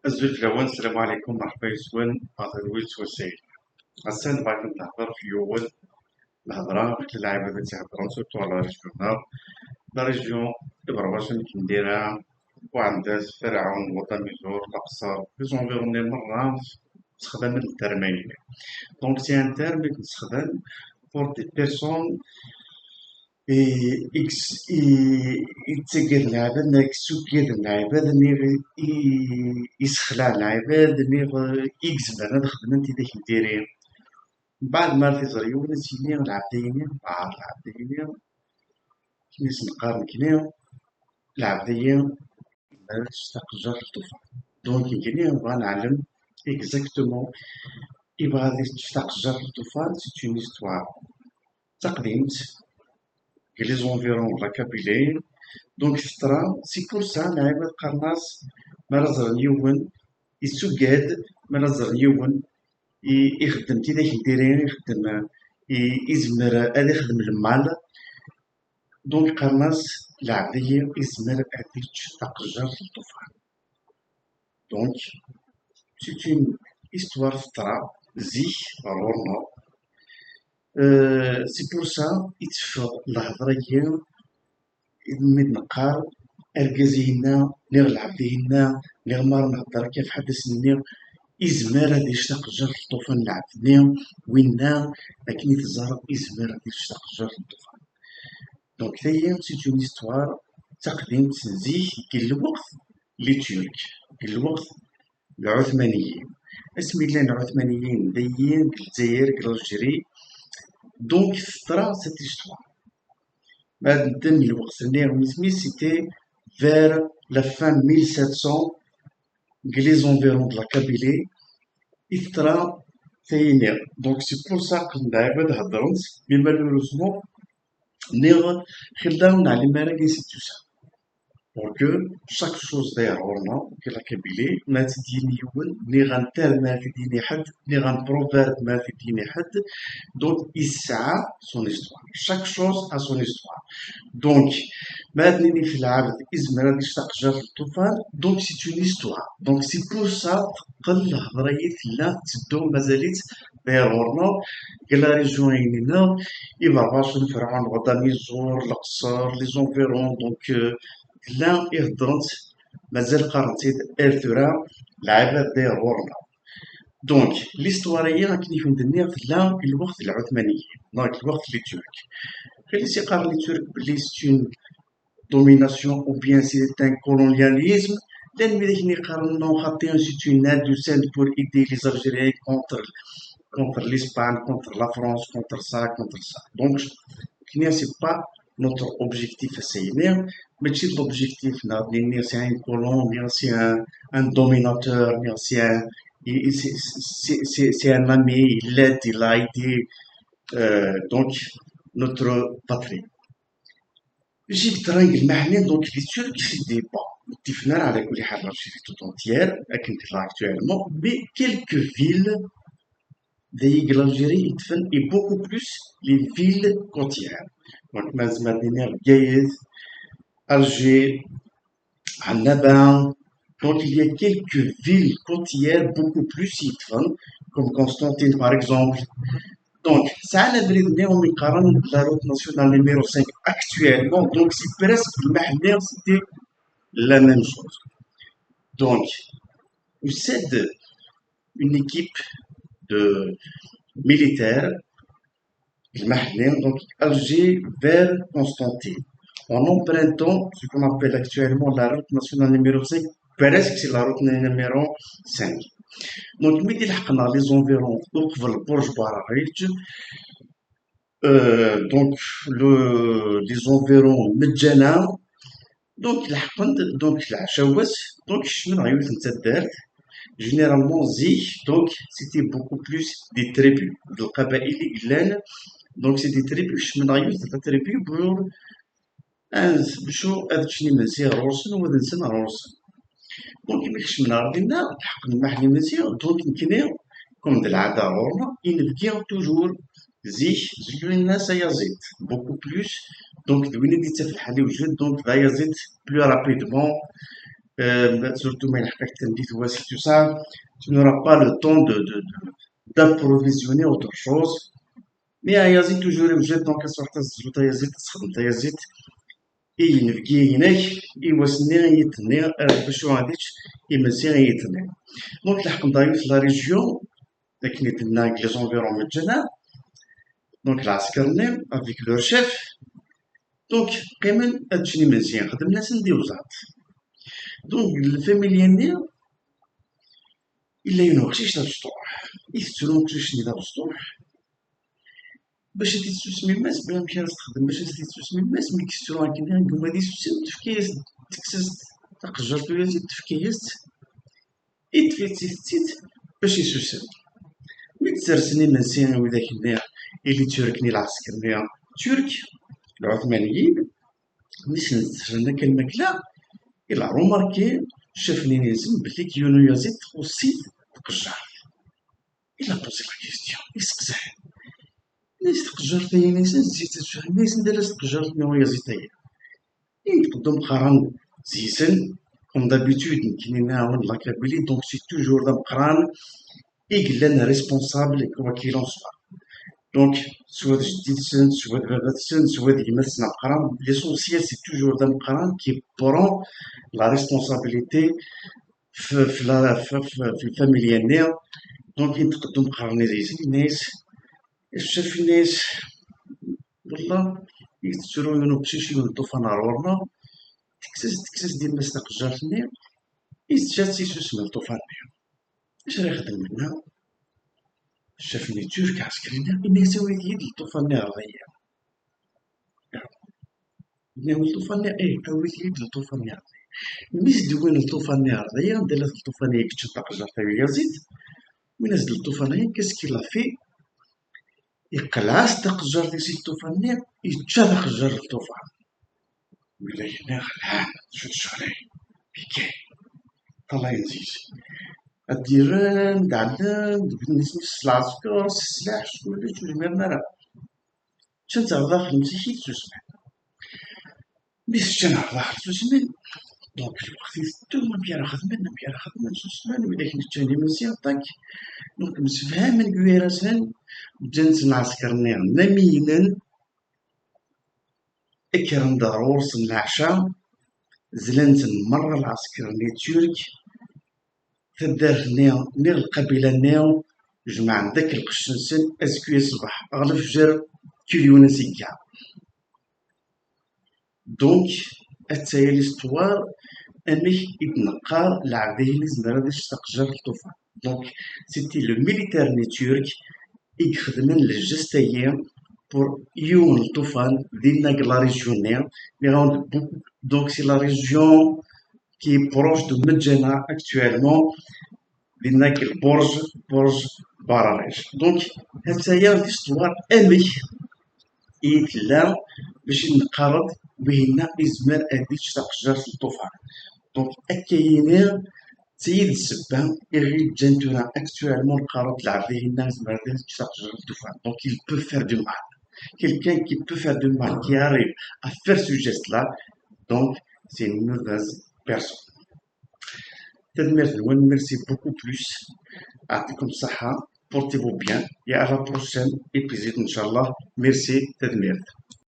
الزوج الأول السلام عليكم مرحبا يسوان هذا الويل سوسيل السنة باغي نهضر في يول الهضرة قلت للعباد اللي تيهضرون سورتو على ريجيونا لا ريجيون إبرباش اللي كنديرها وعندها فرعون وطميزور الأقصر لي زونفيروني مرة تستخدم الترمية دونك سي ان تيرم اللي كنستخدم بور دي بيرسون يتسقر العباد يسكر العباد يسخلع العباد يكذب على خدمتي داك الديرين من بعد ما تيزريون سيني العبديين بعض العبديين كنيس نقارن كنيو العبديين مالش تقجر الطوفان دونك كنيو نبغى نعلم اكزاكتومون يبغى غادي تقجر الطوفان سي اون استوار تقديمت لي زونفيرون لا كابيلين دونك فترة سي بور سا العباد قرناص مالا زر نيون يسجاد مالا زر نيون يخدم تي داك الديرين يخدم يزمر هذا يخدم المال دونك قرناص العبدية يزمر هادي تقجر الطوفان دونك سي اون استوار فترة زيك غورنا سي بور سا يتفق الهضرية ميد نقار أركازينا نير العبدينا نير مار نهضر كيف حدثني إزمار هادي يشتاق جر الطوفان العبدني وينا لكن يتزارب إزمار هادي يشتاق جر الطوفان دونك تاهي سي اون استوار تقديم تنزيه كاين الوقت لي تورك كاين الوقت العثمانيين اسمي الله العثمانيين دايين الجزائر الجزائر دونك فترة سيت استوار بعد ندم الوقت اللي ميسمي سيتي vers la fin 1700 les environs de la Kabylie فترة ثانية دونك سي بور سا قلنا عباد هضرنت مي مالوروزمون نيغ خلاو نعلم راه كاين سي تو سا pour que chaque chose دايرورنا في لا كابيلي ما تديني يول ني غنتر ما تديني حد ني غنبروفيرب ما تديني حد دونك يسعى سون استوار chaque chose a son histoire دونك ما تنيني في العرض إزمر غادي تقجر في الطوفان دونك سي اون استوار دونك سي بور سا تقل الهضرية لا تبدو مازاليت دايرورنا قال لا ريجيون ينينا يبرباش فرعون غدا ميزور الأقصر لي زونفيرون دونك لا يهضرنت مازال قارنتي ارثورا العباد دايرورنا دونك ليستوارية كيف ندير لا الوقت العثمانيين دونك الوقت لي تورك خلي سي قارن لي تورك بلي سي اون domination ou bien c'est un colonialisme l'ennemi اللي يقارنوا خاطين c'est une aide du Sahel pour aider les Algériens contre l'Espagne contre la France contre ça donc c'est pas notre objectif c'est ماشي l'objectif نادي c'est un colon c'est un dominateur c'est un c'est un ami il aide il a aidé donc notre patrie جبت رانج المحنين دونك لي تورك في ديبا متفقين على كل حال ماشي في توت اونتيير لكن كلا اكتويلمون بي كيلكو فيل دايق الجيري يدفن اي بوكو بلوس لي فيل كوتيير دونك مازال دينير بقايد الجي عنابة دونك il y a quelques villes côtières beaucoup plus يدفن comme Constantine par exemple. Donc, ça a l'air de la route nationale numéro 5 actuellement. Donc, c'est presque le c'était la même chose. Donc, c'est une équipe de militaires, donc Alger vers Constantine, en empruntant ce qu'on appelle actuellement la route nationale numéro 5, presque c'est la route numéro 5. دونك ملي لحقنا لي زونفيرون وقبل برج براغيج دونك لي زونفيرون مجانا دونك لحقنا دونك العشاوات دونك شمن غيوت نتا دارت جينيرالمون زيك دونك سيتي بوكو بلوس دي تريبيو القبائل اللي قلان دونك سي دي تريبيو شمن غيوت دا تريبيو بور بشو هاد شني منسي رورسن وهاد نسن رورسن دونك ملي خشمنا ردينا الحق المحلي مزيان دونك نكنيو كوم د العادة غورنا ينبقيو توجور زيك زيو الناس يزيد بوكو بلوس دونك دويني دي تفلح عليه وجد دونك غا يزيد بلو رابيدمون surtout ما يلحقك تمديد هو si tu sais tu n'auras pas le temps d'approvisionner autre chose. Mais يا زيد توجور يوجد دونك كتصبح تزجلو تا يزيد تخدم تا يزيد ينفقي هناك يواسني يتني باش مغاديش يمسي يتني. دونك لحق نضايو في لا ريجيون لكن يتنا لي زونفيرون جانا دونك العسكرني افيك لور شيف دونك قيمن هادشي مزيان خدمنا سنديو زاد دونك الفاميليا إلا ينوغشيش دا السطوح يفتلو مكشيش دا السطوح باش تيتسوسمي ماس بلا مكان تخدم باش تيتسوسمي ماس ملي كيسترو هكذا نقوم غادي يسوسم تفكيس تكسس تقجرتو يزيد تفكيس تيت باش يسوسم ملي تسرسني مزيان وذاك الناع اللي تشاركني العسكرية ترك العثمانيين ملي سنتسرنا كالماكلة إلا روماركي شافني نازل بلي كيونو يزيد تخصي تقجر إلا بوزي لا كيستيون يسقساه ناس تقجر تاهي ناس زيت تفهم ناس ندير تقجر نويا زيت تاهي نقدم قران زيسن كوم دابيتود كاين نعاون لا كابيلي دونك سي توجور دا قران إيكلان ريسبونسابل كوا كي لون سوا دونك سوا جديدسن سوا باباتسن سوا يمسنا قران ليسونسيال سي توجور دا قران كي برون لا ريسبونسابيليتي في الفاميليا نيا دونك نقدم قران زيسن ناس شاف الناس والله يتسرو منو بشيشي ينظفو نارورنا تكسس ديال الناس قجرتني يتجات سيسوس من طوفاني اش راه يخدم منا شافني ترك عسكرينا إني سويت يد الطوفاني عرضية ناوي الطوفاني أويت يد الطوفاني عرضية ميس دوين الطوفاني عرضية ندير الطوفاني كتشد قجرتها يزيد من نزل الطوفاني كاسكي لافي يقلعس تقجر ديال سيد الطوفاني يتشاد قجر الطوفان ولا هنا خلعان شد شغلي بكي طلع ينزيز الديران دعلان بالنسبة للعسكر السلاح شكون جميع مرة شنت داخل مسيحي تسمع بيس شنا داخل تسمع دونك الوقت يستو ما بيرا خدمة تسمع وإذا كنت تاني مزيان طاك دونك مسفهم من كويراسان جنس العسكرني نمينا إكرم ضرور العشاء زلنت مرة العسكرني ترك تدار نير القبيلة نيو جمع داك القشنسن اسكو يصبح اغلب فجر كيليون سيكا دونك اتايا ليستوار انك يتنقار العبديه اللي زمرا باش تقجر الطوفان دونك سيتي لو ميليتير ني تورك يخدمن للجستايا بور يون الطوفان ديالنا لا ريجيون نير دونك سي لا ريجيون qui est proche de Medjana actuellement لأنك برج برامج دونك هي الهستوار أمي يتلا باش نقرض بهنا إزمار أديش تقجر في الطوفان دونك أكاينين سيد السبان إغي جانتونا أكتوالمون نقرض لعبيهنا إزمار أديش تقجر في الطوفان دونك il peut faire du mal quelqu'un qui peut faire du mal qui arrive à faire ce geste là donc c'est une mauvaise personne merci beaucoup plus. يعطيكم الصحة. Portez-vous bien et à la prochaine épisode Inch'Allah. Merci Tadmir.